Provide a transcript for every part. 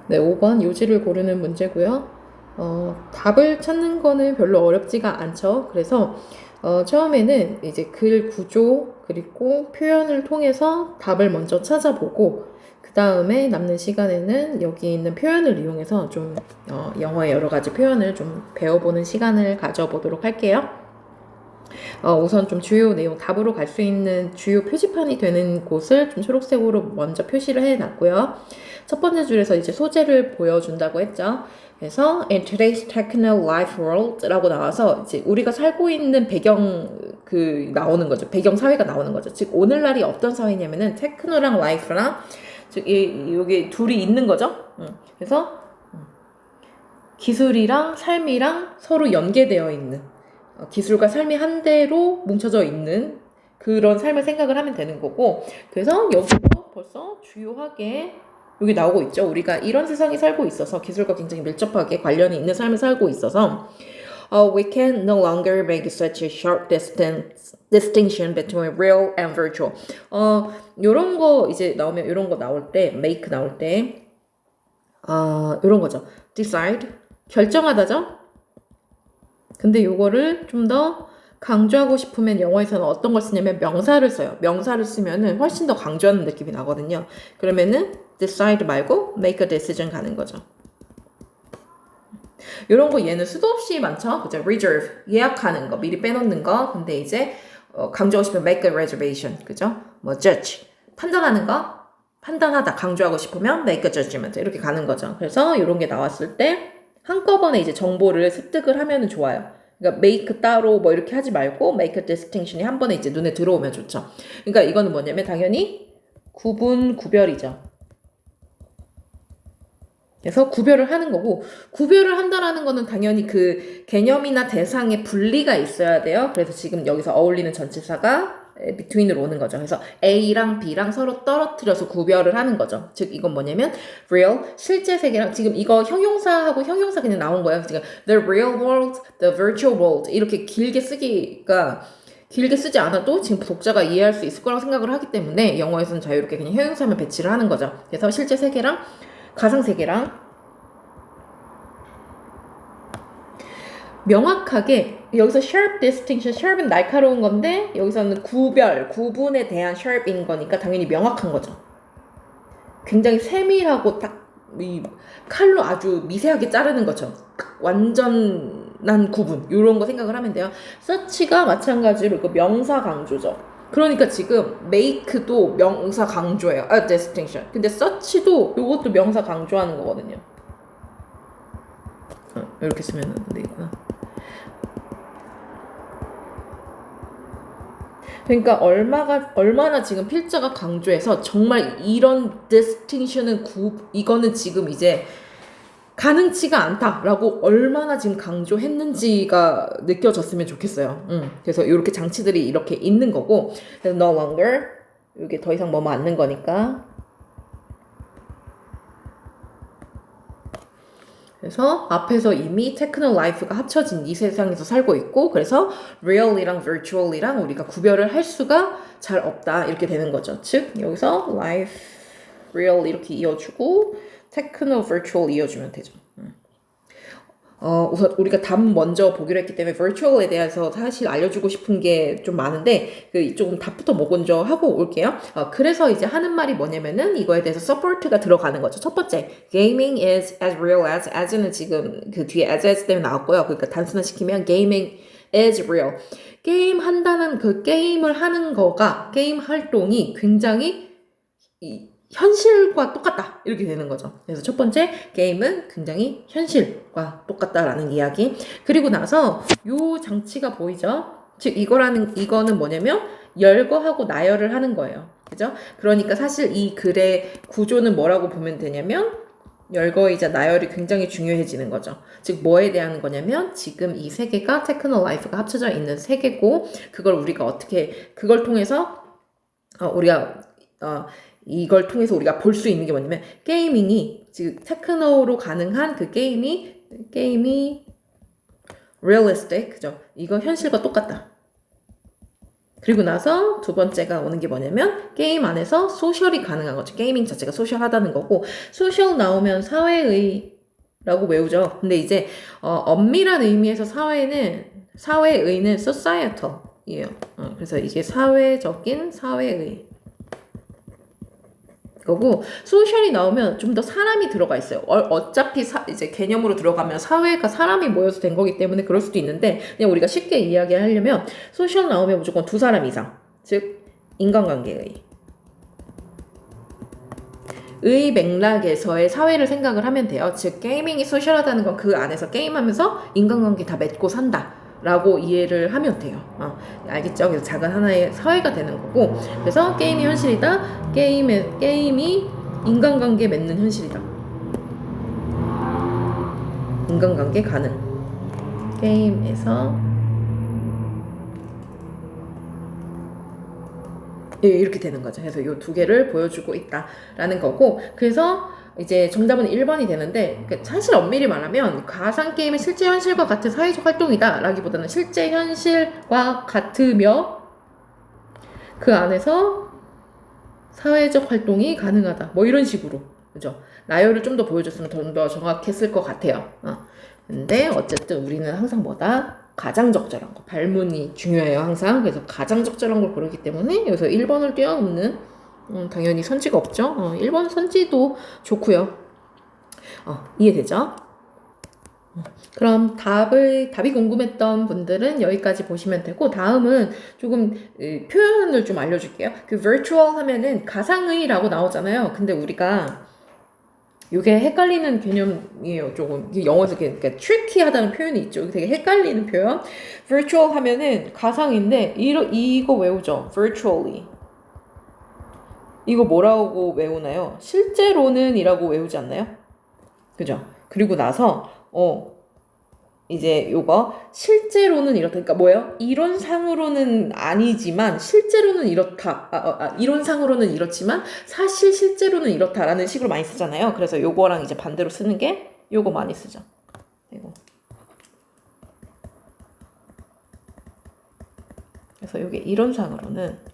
네, 5번 요지를 고르는 문제고요. 답을 찾는 거는 별로 어렵지가 않죠. 그래서 처음에는 이제 글 구조 그리고 표현을 통해서 답을 먼저 찾아보고 그 다음에 남는 시간에는 여기 있는 표현을 이용해서 좀 영어의 여러 가지 표현을 좀 배워보는 시간을 가져보도록 할게요. 우선 좀 주요 내용, 답으로 갈 수 있는 주요 표지판이 되는 곳을 좀 초록색으로 먼저 표시를 해놨고요. 첫 번째 줄에서 이제 소재를 보여준다고 했죠. 그래서 in today's techno life world라고 나와서 이제 우리가 살고 있는 배경 나오는 거죠. 배경 사회가 나오는 거죠. 즉 오늘날이 어떤 사회냐면은 테크노랑 라이프랑 즉 여기 둘이 있는 거죠. 그래서 기술이랑 삶이랑 서로 연계되어 있는 기술과 삶이 한대로 뭉쳐져 있는 그런 삶을 생각을 하면 되는 거고 그래서 여기서 벌써 주요하게 여기 나오고 있죠. 우리가 이런 세상에 살고 있어서 기술과 굉장히 밀접하게 관련이 있는 삶을 살고 있어서 we can no longer make such a sharp distinction between real and virtual. 요런 거 이제 나오면 요런 거 나올 때 make 나올 때 요런 거죠. decide 결정하다죠. 근데 요거를 좀 더 강조하고 싶으면 영어에서는 어떤 걸 쓰냐면 명사를 써요. 명사를 쓰면은 훨씬 더 강조하는 느낌이 나거든요. 그러면은 decide 말고 make a decision 가는 거죠. 요런 거 얘는 수도 없이 많죠. 그죠? reserve 예약하는 거, 미리 빼놓는 거. 근데 이제 강조하고 싶으면 make a reservation. 그죠? 뭐 judge 판단하는 거, 판단하다 강조하고 싶으면 make a judgment 이렇게 가는 거죠. 그래서 요런 게 나왔을 때 한꺼번에 이제 정보를 습득을 하면은 좋아요. 그러니까 make 따로 뭐 이렇게 하지 말고 make a distinction이 한 번에 이제 눈에 들어오면 좋죠. 그러니까 이거는 뭐냐면 당연히 구별이죠. 그래서 구별을 하는 거고 구별을 한다라는 거는 당연히 그 개념이나 대상의 분리가 있어야 돼요. 그래서 지금 여기서 어울리는 전치사가 between으로 오는 거죠. 그래서 A랑 B랑 서로 떨어뜨려서 구별을 하는 거죠. 즉 이건 뭐냐면 real 실제 세계랑 지금 이거 형용사하고 형용사 그냥 나온 거예요. 지금 the real world, the virtual world 이렇게 길게 쓰지 않아도 지금 독자가 이해할 수 있을 거라고 생각을 하기 때문에 영어에서는 자유롭게 그냥 형용사만 배치를 하는 거죠. 그래서 실제 세계랑 가상세계랑 명확하게 여기서 sharp distinction, sharp은 날카로운 건데 여기서는 구분에 대한 sharp인 거니까 당연히 명확한 거죠. 굉장히 세밀하고 딱 이 칼로 아주 미세하게 자르는 것처럼 완전한 구분 이런 거 생각을 하면 돼요. such가 마찬가지로 그 명사 강조죠. 그러니까 지금 make도 명사 강조예요. distinction. 근데 such도 이것도 명사 강조하는 거거든요. 이렇게 쓰면 안 되겠구나. 그러니까 얼마나 지금 필자가 강조해서 정말 이런 distinction은 이거는 지금 이제 가능치가 않다라고 얼마나 지금 강조했는지가 느껴졌으면 좋겠어요. 그래서 이렇게 장치들이 이렇게 있는 거고 그래서 no longer 이게 더 이상 뭐뭐 않는 거니까 그래서 앞에서 이미 테크노 라이프가 합쳐진 이 세상에서 살고 있고 그래서 real이랑 virtual이랑 우리가 구별을 할 수가 잘 없다 이렇게 되는 거죠. 즉 여기서 life, real 이렇게 이어주고 테크노, virtual 이어주면 되죠. 우선 우리가 답 먼저 보기로 했기 때문에 virtual에 대해서 사실 알려주고 싶은 게 좀 많은데 조금 답부터 먼저 하고 올게요. 그래서 이제 하는 말이 뭐냐면은 이거에 대해서 support가 들어가는 거죠. 첫 번째, gaming is as real as는 지금 그 뒤에 as 때문에 나왔고요. 그러니까 단순화시키면 gaming is real. 게임 한다는 그 게임을 하는 거가 게임 활동이 굉장히 현실과 똑같다 이렇게 되는 거죠. 그래서 첫 번째 게임은 굉장히 현실과 똑같다라는 이야기. 그리고 나서 요 장치가 보이죠? 즉 이거는 뭐냐면 열거하고 나열을 하는 거예요. 그죠? 그러니까 사실 이 글의 구조는 뭐라고 보면 되냐면 열거이자 나열이 굉장히 중요해지는 거죠. 즉 뭐에 대한 거냐면 지금 이 세 개가 테크노 라이프가 합쳐져 있는 세 개고 그걸 우리가 어떻게 그걸 통해서 이걸 통해서 우리가 볼 수 있는 게 뭐냐면 게이밍이 지금 테크노로 가능한 그 게임이 realistic 그죠? 이거 현실과 똑같다. 그리고 나서 두 번째가 오는 게 뭐냐면 게임 안에서 소셜이 가능한 거죠. 게이밍 자체가 소셜하다는 거고 소셜 나오면 사회의라고 외우죠. 근데 이제 엄밀한 의미에서 사회의는 societal이에요. 그래서 이게 사회적인 사회의 거고 소셜이 나오면 좀 더 사람이 들어가 있어요. 어차피 이제 개념으로 들어가면 사회가 사람이 모여서 된 거기 때문에 그럴 수도 있는데 그냥 우리가 쉽게 이야기하려면 소셜 나오면 무조건 두 사람 이상, 즉 인간관계의 맥락에서의 사회를 생각을 하면 돼요. 즉 게이밍이 소셜하다는 건 그 안에서 게임하면서 인간관계 다 맺고 산다. 라고 이해를 하면 돼요. 알겠죠? 그래서 작은 하나의 사회가 되는 거고 그래서 게임이 현실이다. 게임이 인간관계 맺는 현실이다. 인간관계 가능. 게임에서 이렇게 되는 거죠. 그래서 이 두 개를 보여주고 있다라는 거고 그래서 이제 정답은 1번이 되는데 사실 엄밀히 말하면 가상게임은 실제 현실과 같은 사회적 활동이다 라기보다는 실제 현실과 같으며 그 안에서 사회적 활동이 가능하다 뭐 이런 식으로 그죠? 나열을 좀 더 보여줬으면 좀 더 정확했을 것 같아요. 근데 어쨌든 우리는 항상 뭐다? 가장 적절한 거 발문이 중요해요 항상. 그래서 가장 적절한 걸 고르기 때문에 여기서 1번을 뛰어넘는 당연히 선지가 없죠. 1번 선지도 좋고요. 이해되죠? 그럼 답이 궁금했던 분들은 여기까지 보시면 되고 다음은 조금 표현을 좀 알려줄게요. 그 virtual 하면은 가상의라고 나오잖아요. 근데 우리가 이게 헷갈리는 개념이에요. 조금 영어에서 그러니까 tricky하다는 표현이 있죠. 되게 헷갈리는 표현. virtual 하면은 가상인데 이거 외우죠. virtually. 이거 뭐라고 외우나요? 실제로는 이라고 외우지 않나요? 그죠? 그리고 나서 이제 요거 실제로는 이렇다. 그러니까 뭐예요? 이론상으로는 아니지만 실제로는 이렇다. 이론상으로는 이렇지만 사실 실제로는 이렇다라는 식으로 많이 쓰잖아요. 그래서 요거랑 이제 반대로 쓰는 게 요거 많이 쓰죠. 이거. 그래서 요게 이론상으로는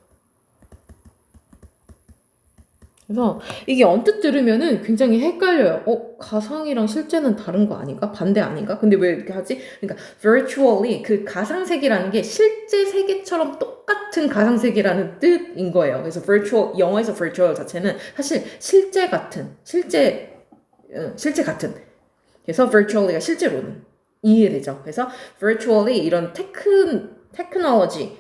그래서 이게 언뜻 들으면은 굉장히 헷갈려요. 가상이랑 실제는 다른 거 아닌가? 반대 아닌가? 근데 왜 이렇게 하지? 그러니까 virtually 그 가상 세계라는 게 실제 세계처럼 똑같은 가상 세계라는 뜻인 거예요. 그래서 virtual 영어에서 virtual 자체는 사실 실제 같은 그래서 virtually가 실제로는 이해되죠. 그래서 virtually 이런 테크놀로지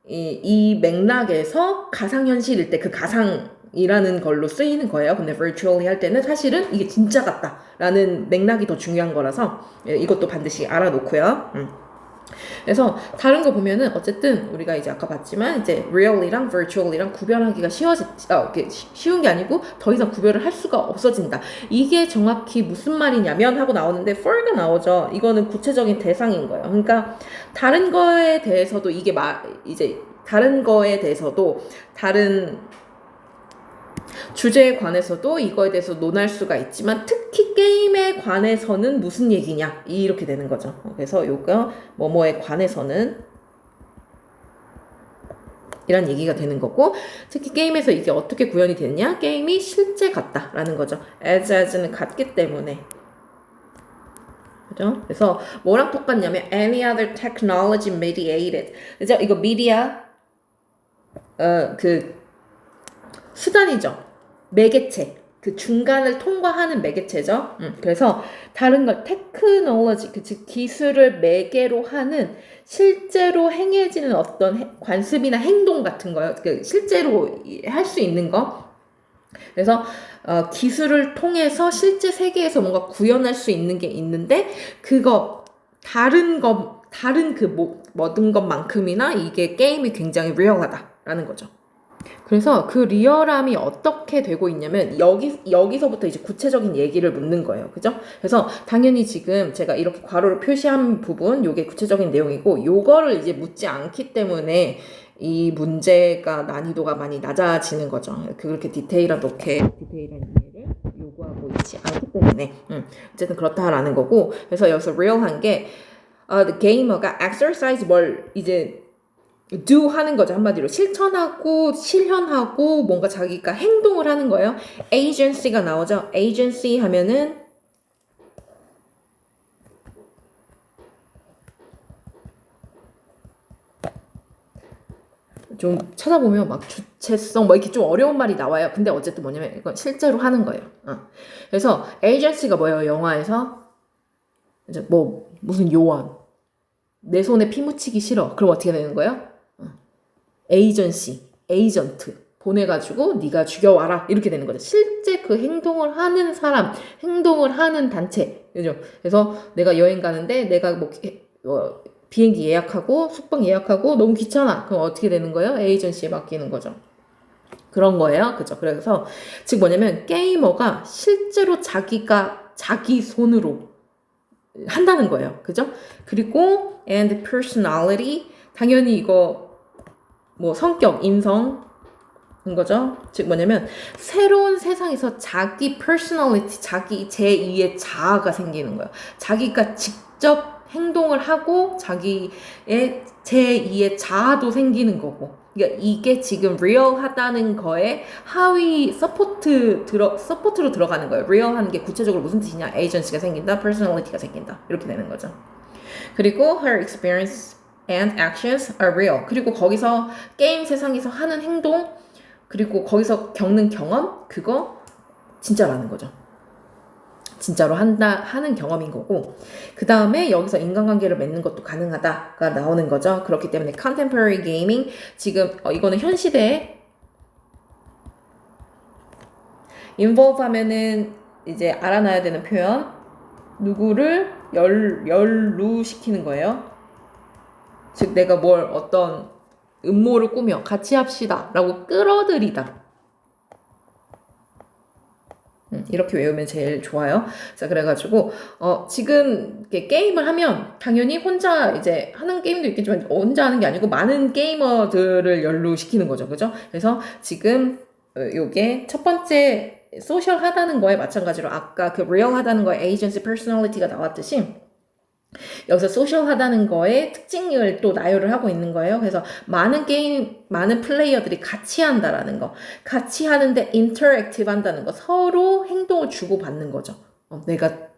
이 맥락에서 가상현실일 때 그 가상이라는 걸로 쓰이는 거예요. 근데 virtually 할 때는 사실은 이게 진짜 같다라는 맥락이 더 중요한 거라서 이것도 반드시 알아놓고요. 그래서 다른 거 보면은 어쨌든 우리가 이제 아까 봤지만 이제 really랑 virtually랑 구별하기가 쉬운 게 아니고 더 이상 구별을 할 수가 없어진다. 이게 정확히 무슨 말이냐면 하고 나오는데 for가 나오죠. 이거는 구체적인 대상인 거예요. 그러니까 다른 거에 대해서도 이제 다른 거에 대해서도 다른 주제에 관해서도 이거에 대해서 논할 수가 있지만 특히 게임에 관해서는 무슨 얘기냐 이렇게 되는 거죠. 그래서 요거 뭐뭐에 관해서는 이런 얘기가 되는 거고 특히 게임에서 이게 어떻게 구현이 되느냐 게임이 실제 같다라는 거죠. as는 같기 때문에 그죠? 그래서 뭐랑 똑같냐면 any other technology mediated 그죠? 이거 media 그 수단이죠. 매개체, 그 중간을 통과하는 매개체죠. 그래서 다른 걸 테크놀로지, 즉 기술을 매개로 하는 실제로 행해지는 어떤 관습이나 행동 같은 거요. 그 실제로 할 수 있는 거. 그래서 기술을 통해서 실제 세계에서 뭔가 구현할 수 있는 게 있는데 그거 다른 그 모든 것만큼이나 이게 게임이 굉장히 리얼하다라는 거죠. 그래서 그 리얼함이 어떻게 되고 있냐면 여기서부터 이제 구체적인 얘기를 묻는 거예요. 그죠? 그래서 당연히 지금 제가 이렇게 괄호로 표시한 부분 요게 구체적인 내용이고 요거를 이제 묻지 않기 때문에 이 문제가 난이도가 많이 낮아지는 거죠. 그렇게 디테일한 이해를 요구하고 있지 않기 때문에 어쨌든 그렇다라는 거고 그래서 여기서 real한 게 the gamer가 exercise 뭘 이제 do 하는 거죠. 한마디로 실천하고 실현하고 뭔가 자기가 행동을 하는 거예요. agency가 나오죠. agency 하면은 좀 찾아보면 막 주체성 뭐 이렇게 좀 어려운 말이 나와요. 근데 어쨌든 뭐냐면 이건 실제로 하는 거예요. 그래서 agency가 뭐예요? 영화에서 이제 뭐 무슨 요원 내 손에 피 묻히기 싫어. 그럼 어떻게 되는 거예요? 에이전시, 에이전트 보내가지고 네가 죽여와라 이렇게 되는 거죠. 실제 그 행동을 하는 사람, 행동을 하는 단체, 그죠? 그래서 내가 여행 가는데 내가 뭐 비행기 예약하고 숙박 예약하고 너무 귀찮아. 그럼 어떻게 되는 거예요? 에이전시에 맡기는 거죠. 그런 거예요. 그죠? 그래서 즉 뭐냐면 게이머가 실제로 자기가 자기 손으로 한다는 거예요. 그죠? 그리고 and personality 당연히 이거 뭐 성격, 인성인 거죠. 즉 뭐냐면 새로운 세상에서 자기 personality, 자기 제2의 자아가 생기는 거예요. 자기가 직접 행동을 하고 자기의 제2의 자아도 생기는 거고. 그러니까 이게 지금 real하다는 거에 하위 서포트로 들어가는 거예요. real하는 게 구체적으로 무슨 뜻이냐? agency가 생긴다, personality가 생긴다. 이렇게 되는 거죠. 그리고 her experience and actions are real. 그리고 거기서 게임 세상에서 하는 행동, 그리고 거기서 겪는 경험, 그거 진짜라는 거죠. 진짜로 하는 경험인 거고, 그 다음에 여기서 인간관계를 맺는 것도 가능하다가 나오는 거죠. 그렇기 때문에 contemporary gaming, 지금 이거는 현 시대에 involve 하면은 이제 알아놔야 되는 표현, 누구를 연루시키는 거예요. 즉 내가 어떤 음모를 꾸며 같이 합시다 라고 끌어들이다. 이렇게 외우면 제일 좋아요. 자, 그래가지고 지금 게임을 하면 당연히 혼자 이제 하는 게임도 있겠지만 혼자 하는 게 아니고 많은 게이머들을 연루시키는 거죠. 그죠? 그래서 지금 요게 첫 번째 소셜 하다는 거에 마찬가지로 아까 그 real 하다는 거에 agency personality가 나왔듯이 여기서 소셜하다는 거에 특징을 또 나열을 하고 있는 거예요. 그래서 많은 플레이어들이 같이 한다라는 거. 같이 하는데 인터랙티브 한다는 거. 서로 행동을 주고받는 거죠.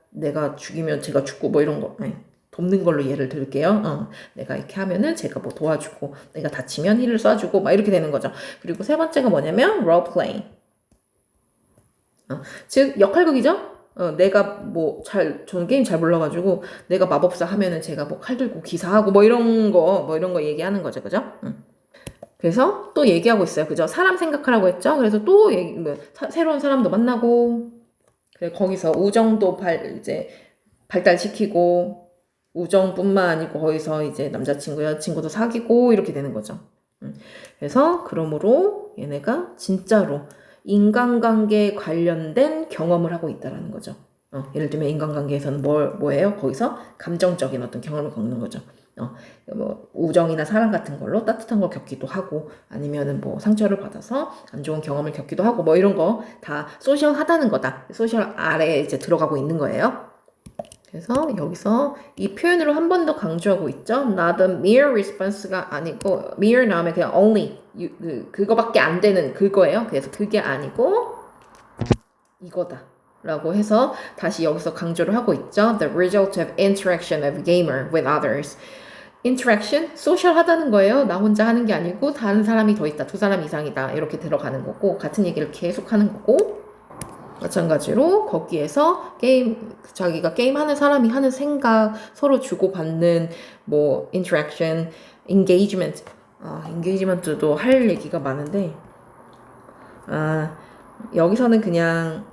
내가 죽이면 제가 죽고 뭐 이런 거. 아니, 돕는 걸로 예를 들게요. 내가 이렇게 하면은 제가 뭐 도와주고, 내가 다치면 힐을 쏴주고, 막 이렇게 되는 거죠. 그리고 세 번째가 뭐냐면, role playing. 즉, 역할극이죠? 내가 저는 게임 잘 몰라가지고, 내가 마법사 하면은 제가 뭐 칼 들고 기사하고 뭐 이런 거 얘기하는 거죠. 그죠? 그래서 또 얘기하고 있어요. 그죠? 사람 생각하라고 했죠? 그래서 또 새로운 사람도 만나고, 그래, 거기서 우정도 이제 발달시키고, 우정뿐만 아니고 거기서 이제 남자친구, 여자친구도 사귀고 이렇게 되는 거죠. 그래서 그러므로 얘네가 진짜로 인간관계에 관련된 경험을 하고 있다라는 거죠. 예를 들면 인간관계에서는 뭐예요? 거기서 감정적인 어떤 경험을 겪는 거죠. 뭐 우정이나 사랑 같은 걸로 따뜻한 걸 겪기도 하고 아니면은 뭐 상처를 받아서 안 좋은 경험을 겪기도 하고 뭐 이런 거 다 소셜하다는 거다. 소셜 아래에 이제 들어가고 있는 거예요. 그래서 여기서 이 표현으로 한 번 더 강조하고 있죠. Not a mere response가 아니고 mere 나오면 그냥 only 그거밖에 안 되는 그거예요. 그래서 그게 아니고 이거다 라고 해서 다시 여기서 강조를 하고 있죠. The result of interaction of gamer with others. interaction? 소셜 하다는 거예요. 나 혼자 하는 게 아니고 다른 사람이 더 있다. 두 사람 이상이다. 이렇게 들어가는 거고 같은 얘기를 계속 하는 거고 마찬가지로 거기에서 자기가 게임하는 사람이 하는 생각, 서로 주고받는 뭐 interaction, engagement, engagement도 할 얘기가 많은데 여기서는 그냥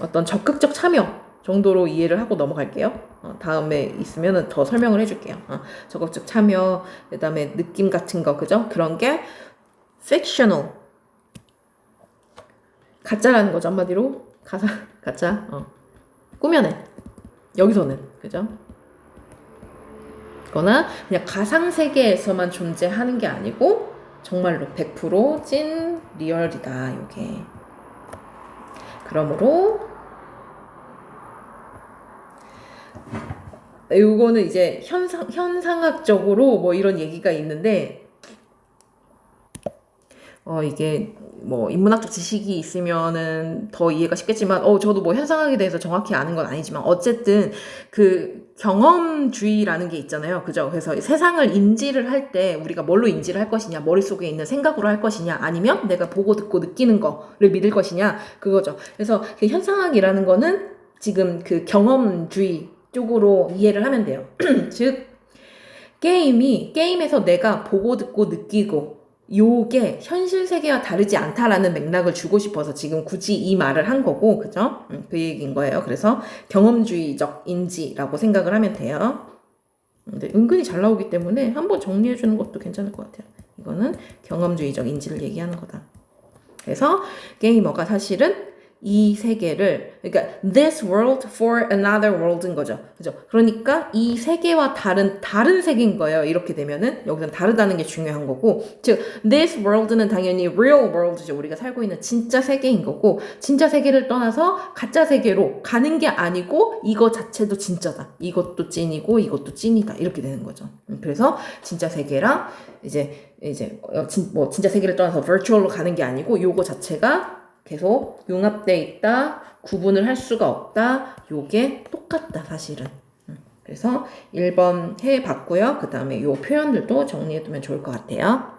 어떤 적극적 참여 정도로 이해를 하고 넘어갈게요. 다음에 있으면 더 설명을 해줄게요. 적극적 참여, 그 다음에 느낌 같은 거, 그죠? 그런 게 fictional. 가짜라는 거죠, 한마디로. 가짜. 꾸며낸. 여기서는, 그죠? 그거나 그냥 가상세계에서만 존재하는 게 아니고, 정말로 100%찐 리얼이다, 요게. 그러므로, 요거는 이제 현상학적으로 뭐 이런 얘기가 있는데, 이게 뭐 인문학적 지식이 있으면은 더 이해가 쉽겠지만, 저도 뭐 현상학에 대해서 정확히 아는 건 아니지만, 어쨌든 그 경험주의라는 게 있잖아요. 그죠? 그래서 세상을 인지를 할 때 우리가 뭘로 인지를 할 것이냐, 머릿속에 있는 생각으로 할 것이냐, 아니면 내가 보고 듣고 느끼는 거를 믿을 것이냐, 그거죠. 그래서 그 현상학이라는 거는 지금 그 경험주의 쪽으로 이해를 하면 돼요. 즉, 게임에서 내가 보고 듣고 느끼고 요게 현실 세계와 다르지 않다라는 맥락을 주고 싶어서 지금 굳이 이 말을 한 거고, 그죠? 그 얘기인 거예요. 그래서 경험주의적 인지라고 생각을 하면 돼요. 근데 은근히 잘 나오기 때문에 한번 정리해 주는 것도 괜찮을 것 같아요. 이거는 경험주의적 인지를 얘기하는 거다. 그래서 게이머가 사실은 이 세계를, 그러니까 this world for another world인 거죠. 그죠? 그러니까 이 세계와 다른 세계인 거예요. 이렇게 되면은 여기서는 다르다는 게 중요한 거고, 즉 this world는 당연히 real world죠. 우리가 살고 있는 진짜 세계인 거고, 진짜 세계를 떠나서 가짜 세계로 가는 게 아니고 이거 자체도 진짜다. 이것도 찐이고 이것도 찐이다. 이렇게 되는 거죠. 그래서 진짜 세계랑 진짜 세계를 떠나서 virtual로 가는 게 아니고 요거 자체가 계속 융합돼 있다, 구분을 할 수가 없다, 요게 똑같다, 사실은. 그래서 1번 해봤고요. 그 다음에 요 표현들도 정리해두면 좋을 것 같아요.